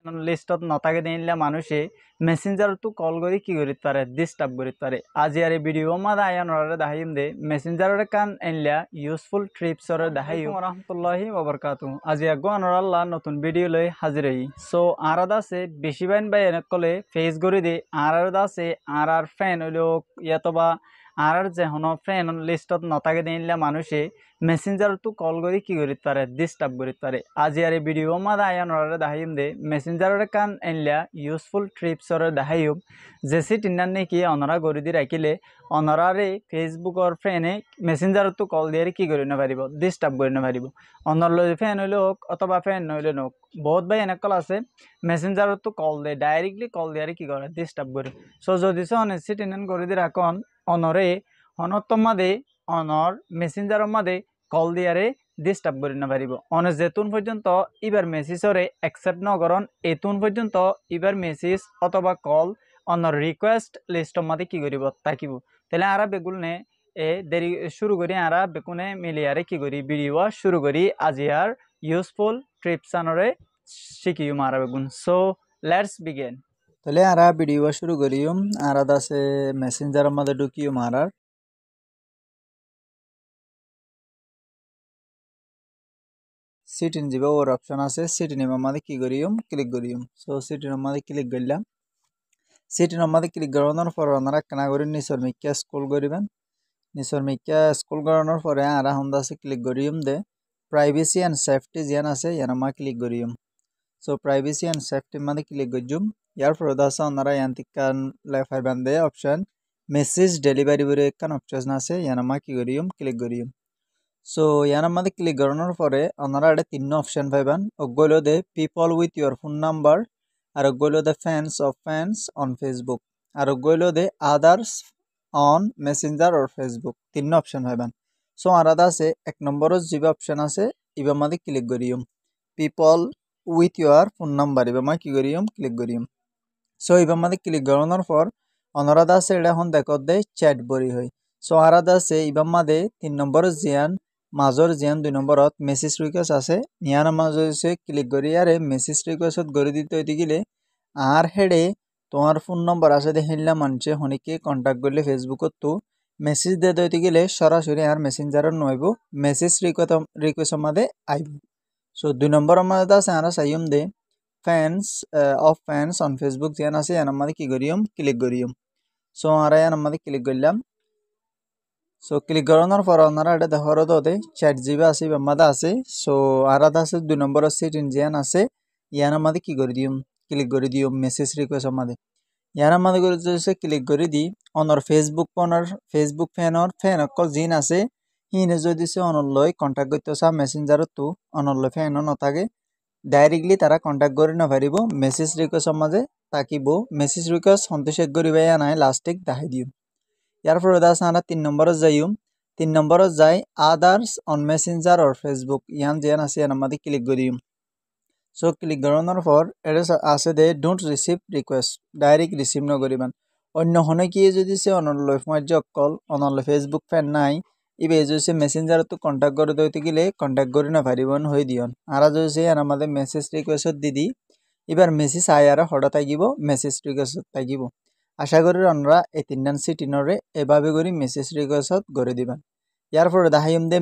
লিষ্টত নাথাকে দিলে মানুষে মেসেঞ্জারতো কল করে কি করিতে পারে ডিস্টার্ব করিতে পারে আজি আর এই ভিডিও মাদা আয়ানরে দেখাইম দে মেসেঞ্জারে কান এনলা ইউজফুল ট্রিপসর দেখাইম রাহমাতুল্লাহি ওয়া বারাকাতু আজি আগো আনরাল্লাহ নতুন ভিডিও লই হাজির হই সো আরাদা সে বেশি বাই এনে কলে ফেস করে দে আরাদা সে আর ফ্যান হইলো ইয়াতবা আর যে হন ফ্রেন্ড লিস্টত নাথাকে দিলে মানুষে মেসেঞ্জারতো কল করে কি করিতে পারে ডিস্টার্ব করিতে পারে আজি আর এই ভিডিও মাদা আয়ানরে দেখাইম দে মেসেঞ্জারে কান এনলা ইউজফুল ট্রিপসর দেখাইম জেসি টিন্নার নাকি অনরা গড়ি দি রাখিলে অনরারে ফেসবুকর ফ্রেন্ডে মেসেঞ্জারতো কল দিয়ে কি করি নারিব ডিস্টার্ব করি নারিব অনর ফ্যান হইলে হোক অথবা ফ্যান নইলে নোক বহুত ভাই এনেকল আছে মেসেঞ্জারতো কল দে ডাইরেক্টলি কল দিয়ে কি করে ডিস্টার্ব করে সো যদি সে অনেসি টিন্নান গড়ি দি রাখন অনরে হনত্তম মাদে অনর মেসেঞ্জারের মাদে কল দিয়ারে ডিস্টার্ব করি না পারিব অনে যেতুন পর্যন্ত ইবার মেসেজরে অ্যাকসেপ্ট নকরণ এতুন পর্যন্ত ইবার মেসেজ অথবা কল অনর রিকোয়েস্ট লিস্টর মাদে কি করিব থাকিব তাহলে আরা বেগুল নে এ দেরি শুরু করি আরা বেকুনে মিলিয়ারে কি করি ভিডিও শুরু করি আজিয়ার ইউজফুল ট্রিপসানরে শিখিও মারা বেগুন সো লেটস বিগিন তাহলে আরা ভিডিও শুরু করিম আরা দাসে মেসেঞ্জারের মাদে ঢুকিও মারার সিটিন যাবে ওর অপশন আছে সিটিনের মাঝে কি করিম ক্লিক করিম সো সিটিনের মাঝে ক্লিক করলাম সিটিনের মাঝে ক্লিক করানোর পর ওনারা কেনা করি নিচর মিক্কা স্ক্রল করিবেন নিচর মিক্কা স্ক্রল করানোর পরে আর হন্দা আছে ক্লিক করিম দে প্রাইভেসি অ্যান্ড সেফটি যেন আছে ইয়ার মা ক্লিক করিম সো প্রাইভেসি অ্যান্ড সেফটির মাঝে ক্লিক করজুম ইয়ার পর আছে ওনারা ইয়ান্তিকান লেফাই বান্ধে অপশন মেসেজ ডেলিভারি বলে একখান অপশন আছে ইয়ার মা কি করিম ক্লিক করিম সো ইয়ার মধ্যে ক্লিক করানোর পরে ওনারা এটা 3 অপশন পাইবেন ওগুলো the people with your phone number আর ওগুলো the fans of fans on Facebook আর ওগুলো the others on Messenger or Facebook 3 option পাইবেন সো আলাদা আছে 1 নম্বরের যে অপশন আছে ইবার মধ্যে ক্লিক করিম people with your phone number ইবার মধ্যে কি করিম ক্লিক করিম সো ইবার মধ্যে ক্লিক করানোর পর ওনারা আছে এটা এখন দেখো দে চ্যাট বরি হয় সো আলাদা আছে ইবার মধ্যে 3 নম্বরের জিয়ান মাজর জিয়ান 2 নম্বরত মেসেজ রিকোয়েস্ট আছে নিয়ার মাজর সে ক্লিক করি আরে মেসেজ রিকোয়েস্টত গড়ি দিতে হইতে গেলে আর হেডে তোমার ফোন নম্বর আছে দেখিলা মানুষে হনিকে কন্টাক্ট করলে ফেসবুকত তো মেসেজ দিয়ে হইতে গেলে সরাসরি আর মেসেঞ্জারত নইব মেসেজ রিকোয়েস্টের মাঝে আইব সো 2 নম্বরের মাঝে আছে আর চাইম the fans of fans on Facebook জিয়ান আছে এর মাঝে কি করিম ক্লিক করিম সো আর এর মাঝে ক্লিক করলাম সো ক্লিক করানোর পর ওনারা এটা দেখার দে চ্যাট জিবি আছে মাদা আছে সো আলাদা আছে 2 নম্বরের সিট ইন্ডিয়ান আছে ইয়ার মাঝে কি করে দিম ক্লিক করে দিও মেসেজ রিকোয়েস্টের মাঝে ইয়ার মাঝে করে ক্লিক করে দি অনর ফেসবুক ফ্যান অকল জিন আছে হিনে যদি সে অনলয় কন্টাক্ট করতে চা মেসেঞ্জারত তো অনলয় ফ্যানও নথাকে ডাইরেক্টলি তারা কন্টাক্ট করে না পারিব মেসেজ রিকোয়েস্টের মাঝে তাকিব মেসেজ রিকোয়েস্ট সন্তোষেক করিবা নাই লাস্টেক দেখাই দিম ইয়ার পরে আছে আমরা 3 নম্বরে যাইম 3 নম্বরে যাই others on Messenger or Facebook ইয়ান যেন আছে ইয়ার মধ্যে ক্লিক করিম সো ক্লিক করানোর পর এটা আছে they don't receive request direct receive নকরিবেন অন্য হনে কি যদি সে অনলাইন মার্জ কল অনলাইন ফেসবুক ফ্যান নাই ইবে যদি সে মেসেঞ্জারত কন্টাক্ট করে দইতে গেলে কন্টাক্ট করে না পারিবন হই দিয়ন আর যদি সে আমাদের মেসেজ রিকোয়েস্ট দিদি এবার মেসেজ আয়ার হঠাৎ থাকিব মেসেজ রিকোয়েস্ট থাকিব আশা করি আমরা এই 3 সিটিনরে এভাবে করে মেসেজ রিকোয়েস্ট করে দিবেন ইয়ার পরে দেখাইম দে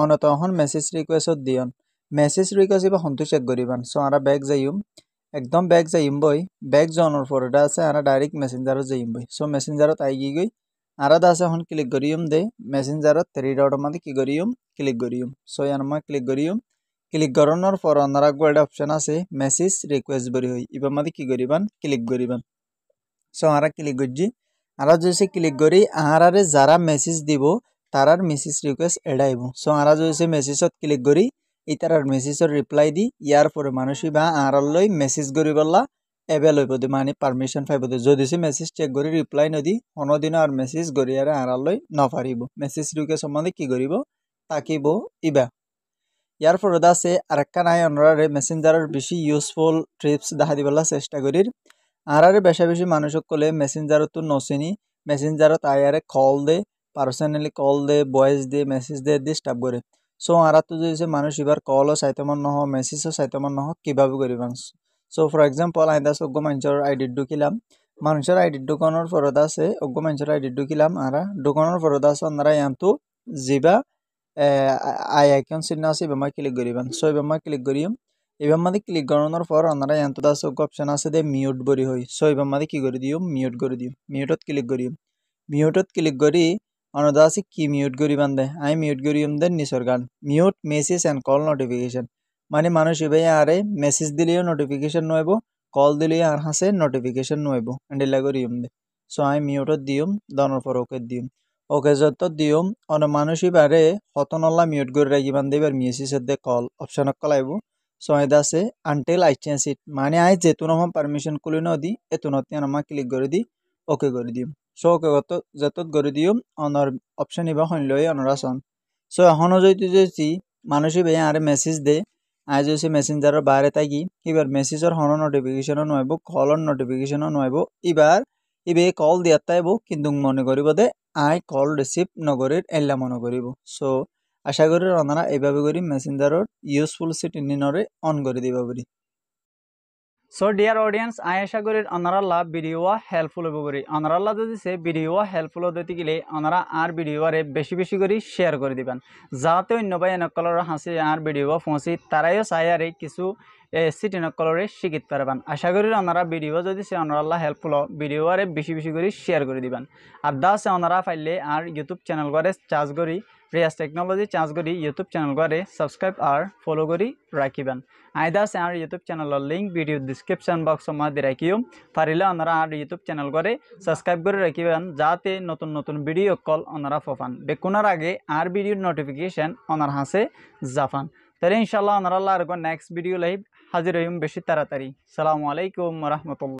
অনতহন মেসেজ রিকোয়েস্ট দিয়ন মেসেজ রিকোয়েস্ট এবার হন্তু চেক করিবেন সো আমরা ব্যাক যাইম একদম ব্যাক যাইম বই ব্যাক যাওয়ার পর এটা আছে আমরা ডাইরেক্ট মেসেঞ্জারত যাইম বই সো মেসেঞ্জারত আই গই আলাদা আছে এখন ক্লিক করিম দে মেসেঞ্জারত 3 ডটের মধ্যে কি করিম ক্লিক করিম সো ইয়ার মধ্যে ক্লিক করিম ক্লিক করানোর পর আমরা একটা অপশন আছে মেসেজ রিকোয়েস্ট বরি হই এবার মধ্যে কি করিবেন ক্লিক করিবেন সো আমরা ক্লিক করছি আমরা যদি ক্লিক করি আহারে যারা মেসেজ দিব তারার মেসেজ রিকোয়েস্ট এড়াইব সো আমরা যদি মেসেজত ক্লিক করি এই তারার মেসেজের রিপ্লাই দি ইয়ার পরে মানুষই বা আড়াললৈ মেসেজ করিবলা এভেল হইব দে মানে পারমিশন পাইব দে যদি সে মেসেজ চেক করি রিপ্লাই নদি কোনোদিন আর মেসেজ করি আর আড়াললৈ নপারিব মেসেজ রিকোয়েস্ট সম্বন্ধে কি করিব তাকিব ইবা ইয়ার পরে আছে আরেকটা নাই অনরারে মেসেঞ্জারের বেশি ইউজফুল ট্রিপস দেখা দিবলা চেষ্টা করির আরারে বেশা বেশি মানুষক কলে মেসেঞ্জারত নচিনি মেসেঞ্জারত আয়ারে কল দে পার্সোনালি কল দে ভয়েস দে মেসেজ দে ডিস্টার্ব করে সো আরা তো যদি মানুষ এবার কলও চাইতে মন নহ মেসেজও চাইতে মন নহ কীভাবে করিবান সো ফর এক্সাম্পল আই দাস অজ্ঞ মানুষের আইডি ঢুকিলাম মানুষের আইডি ঢুকানোর পরত আছে অজ্ঞ মানুষের আইডি ঢুকিলাম আর ঢুকানোর পরত আছে আপনারা ইয়ান্তু জিবা আই আইকন চিহ্ন আছে এবার ক্লিক করিবেন সো এবার ক্লিক করিম এবার মাঝে ক্লিক করানোর পর আপনারা ইয়ান্তু আছে অপশন আছে দে মিউট বরি হই সো এবার মাঝে কি করে দিও মিউট করে দিও মিউটত ক্লিক করিম মিউটত ক্লিক করি অনদা আছে কি মিউট করিবান দে আমি মিউট করিম দে নিসর গান mute message and call notification মানে মানুষ এবার আরে মেসেজ দিলেও নোটিফিকেশন নইব কল দিলে আর হাসে নোটিফিকেশন নইব এন্ডিলা করিম দে সো আমি মিউটত দিম দনের পর ওকে দিম ওকে যত দিম অন মানুষ এবারে হতনল্লা মিউট করে রাখিবান দে এবার মেসেজের দে কল অপশন কলাইব সো এটা আছে আনটিল আই চেঞ্জ ইট মানে আই যেতুন আমার পারমিশন খুলে ন দি এতুনত আমার ক্লিক করে দি ওকে করে দিম সো ওকে যত করে দিম অনর অপশন এবার হইল অনরা সন সো এখনও যদি মানুষই ভাই আরে মেসেজ দে আই যদি মেসেঞ্জারের বাইরে থাকি এবার মেসেজের হন নোটিফিকেশনও নইব কলর নোটিফিকেশনও নইব এবার কল দিয়ার তাইব কিন্তু মনে করিব দে আই কল রিসিভ নগরীর এল্লা মনে করিব সো আশা করি আপনারা এইভাবে করি মেসেঞ্জারের ইউজফুল সেটিংরে অন করে দিবা পারি সো ডিয়ার অডিয়েন্স আই আশা করি আপনারা ভিডিও হেল্পফুল হব করি আপনারা যদি সে ভিডিও হেল্পফুল হতে গেলে আপনারা আর ভিডিওরে বেশি বেশি করে শেয়ার করে দিবেন যাতে অন্য ভাই নকলর হাসি আর ভিডিও পৌঁছি তারাইও চাই আর কিছু সিটি নকলরে শিখিতে পারবেন আশা করি আপনারা ভিডিও যদি সে আপনারা হেল্পফুল ভিডিওরে বেশি বেশি করে শেয়ার করে দিবেন আর দা সে আপনারা পাইলে আর ইউটিউব চ্যানেল করে চার্জ করি রিয়াজ টেকনোলজি চার্জ করি ইউটিউব চ্যানেল করে সাবস্ক্রাইব আর ফলো করি রাখিবেন আইদাস আর ইউটিউব চ্যানেলের লিঙ্ক ভিডিও ডিসক্রিপশন বক্স মধ্যে রাখিও পারিলে আপনারা আর ইউটিউব চ্যানেল করে সাবস্ক্রাইব করে রাখিবেন যাতে নতুন নতুন ভিডিও কল আপনারা পান বেকুনার আগে আর ভিডিওর নোটিফিকেশন ওনার হাসে জাফান তাহলে ইনশাআল্লাহ আপনারা আর নেক্সট ভিডিও লাইভ হাজির হইম বেশি তাড়াতাড়ি আসসালামু আলাইকুম ওয়া রাহমাতুল্লাহ।